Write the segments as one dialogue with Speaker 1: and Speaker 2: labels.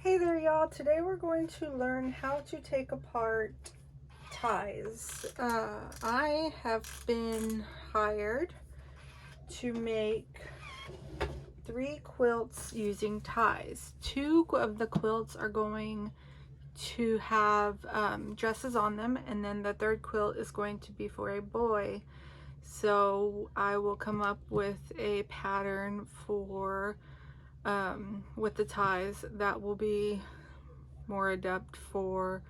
Speaker 1: Hey there y'all, today we're going to learn how to take apart ties. I have been hired to make 3 quilts using ties. 2 of the quilts are going to have dresses on them, and then the 3rd quilt is going to be for a boy. So I will come up with a pattern for with the ties that will be more adept for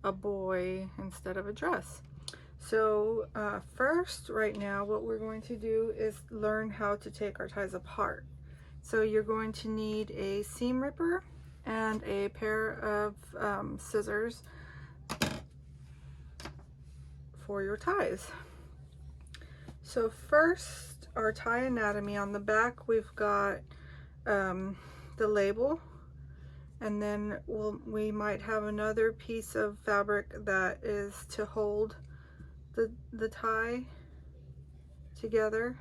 Speaker 1: a boy instead of a dress. So first, right now, what we're going to do is learn how to take our ties apart. So you're going to need a seam ripper and a pair of scissors for your ties. So first, our tie anatomy. On the back, we've got the label, and then we might have another piece of fabric that is to hold the tie together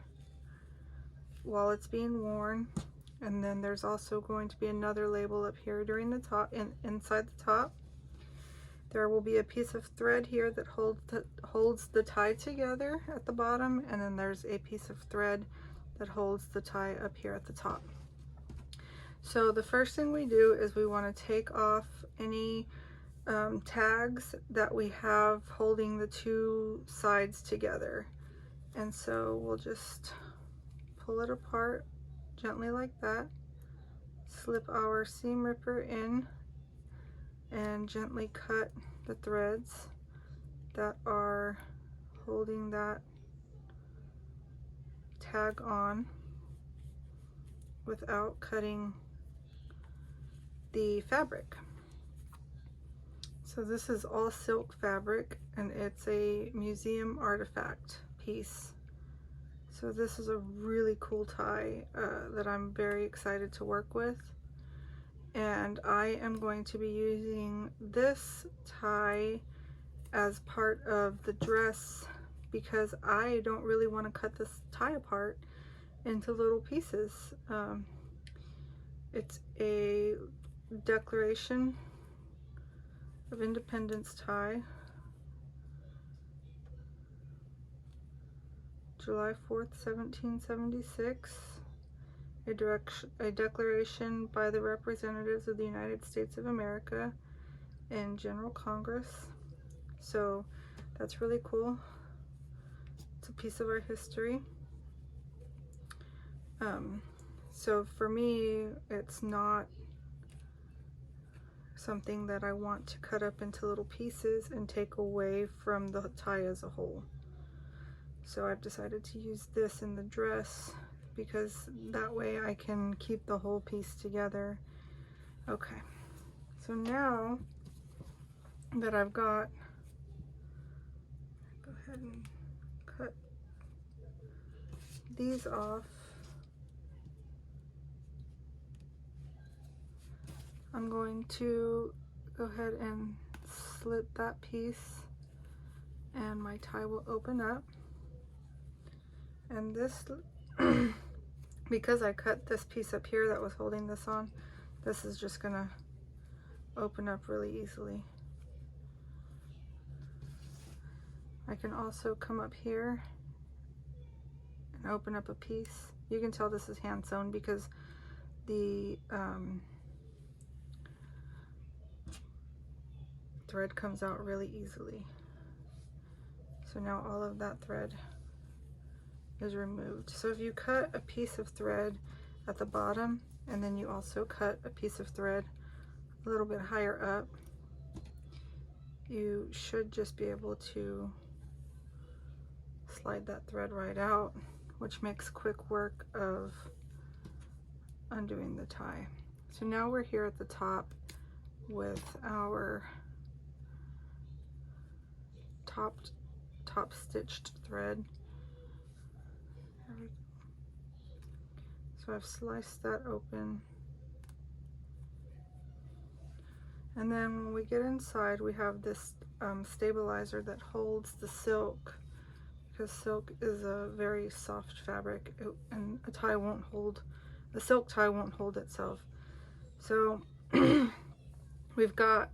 Speaker 1: while it's being worn. And then there's also going to be another label up here during the top, inside the top. There will be a piece of thread here that holds the tie together at the bottom, and then there's a piece of thread that holds the tie up here at the top. So the first thing we do is we want to take off any tags that we have holding the 2 sides together. And so we'll just pull it apart gently like that, slip our seam ripper in, and gently cut the threads that are holding that tag on without cutting the fabric. So this is all silk fabric, and it's a museum artifact piece. So this is a really cool tie that I'm very excited to work with. And I am going to be using this tie as part of the dress because I don't really want to cut this tie apart into little pieces. It's a Declaration of Independence tie, July 4th, 1776, a declaration by the representatives of the United States of America in General Congress. So that's really cool. It's a piece of our history. So for me, it's not something that I want to cut up into little pieces and take away from the tie as a whole. So I've decided to use this in the dress because that way I can keep the whole piece together. Okay, so now that I've got, go ahead and cut these off. I'm going to go ahead and slit that piece, and my tie will open up. And this, because I cut this piece up here that was holding this on, this is just gonna open up really easily. I can also come up here and open up a piece. You can tell this is hand sewn because the thread comes out really easily. So now all of that thread is removed. So if you cut a piece of thread at the bottom, and then you also cut a piece of thread a little bit higher up, you should just be able to slide that thread right out, which makes quick work of undoing the tie. So now we're here at the top with our top stitched thread. There we go. So I've sliced that open, and then when we get inside, we have this stabilizer that holds the silk, because silk is a very soft fabric, and a silk tie won't hold itself. So we've got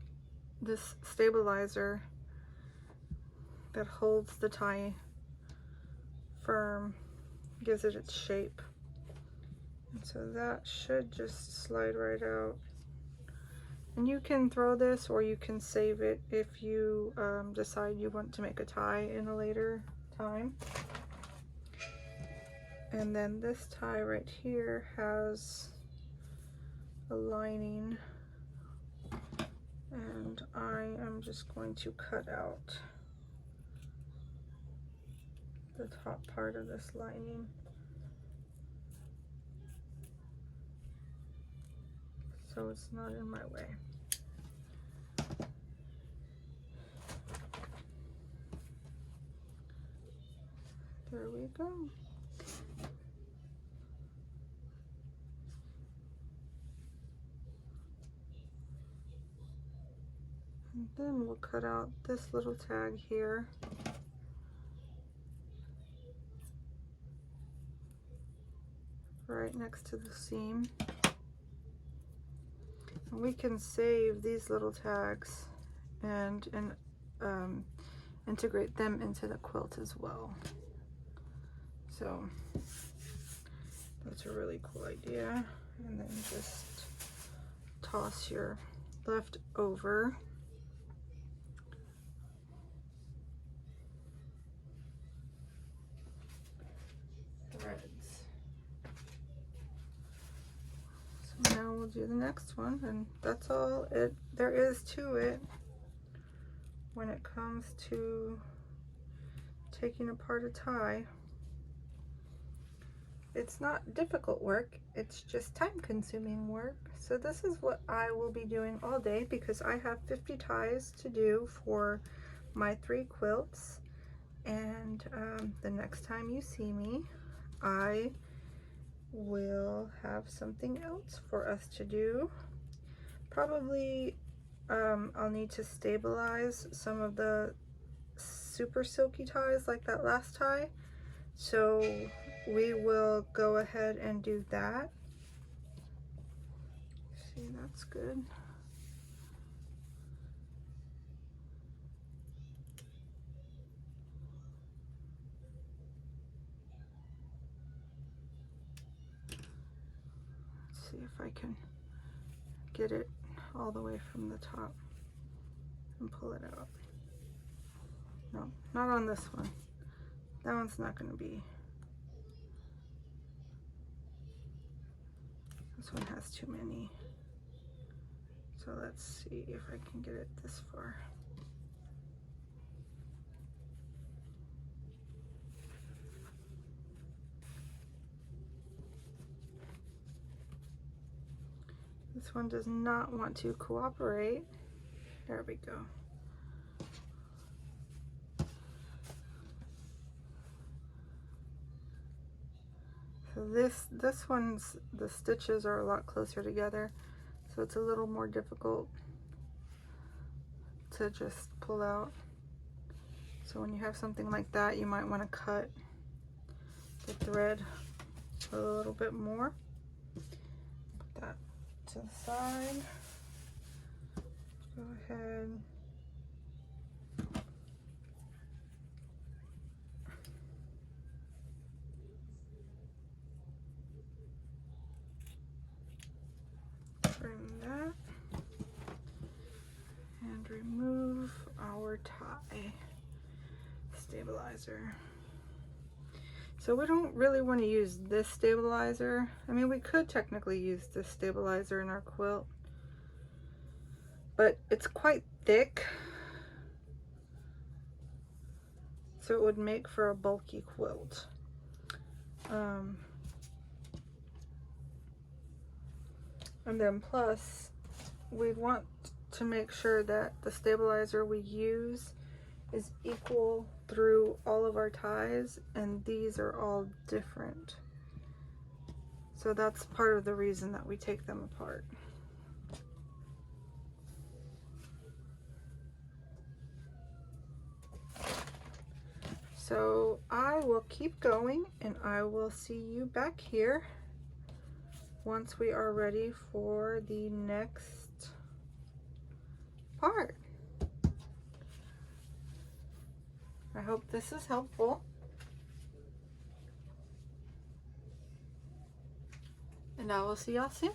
Speaker 1: this stabilizer that holds the tie firm, gives it its shape. And so that should just slide right out. And you can throw this or you can save it if you decide you want to make a tie in a later time. And then this tie right here has a lining, and I am just going to cut out the top part of this lining. So it's not in my way. There we go. And then we'll cut out this little tag here. Right next to the seam. And we can save these little tags and integrate them into the quilt as well. So that's a really cool idea. And then just toss your leftover threads. So now we'll do the next one, and that's all there is to it when it comes to taking apart a tie. It's not difficult work, it's just time-consuming work. So this is what I will be doing all day because I have 50 ties to do for my 3 quilts. And the next time you see me, I will have something else for us to do. Probably I'll need to stabilize some of the super silky ties like that last tie. So we will go ahead and do that. See, that's good. Let's see if I can get it all the way from the top and pull it out. No, not on this one. That one's not going to be. This one has too many. So let's see if I can get it this far. This one does not want to cooperate. There we go. So this one's, the stitches are a lot closer together, so it's a little more difficult to just pull out. So when you have something like that, you might want to cut the thread a little bit more. Put that to the side. Go ahead. Trim that and remove our tie stabilizer. So we don't really want to use this stabilizer. I mean, we could technically use this stabilizer in our quilt, but it's quite thick, so it would make for a bulky quilt. And then plus, we'd want to make sure that the stabilizer we use is equal through all of our ties, and these are all different. So that's part of the reason that we take them apart. So I will keep going and I will see you back here once we are ready for the next apart. I hope this is helpful. And I will see y'all soon.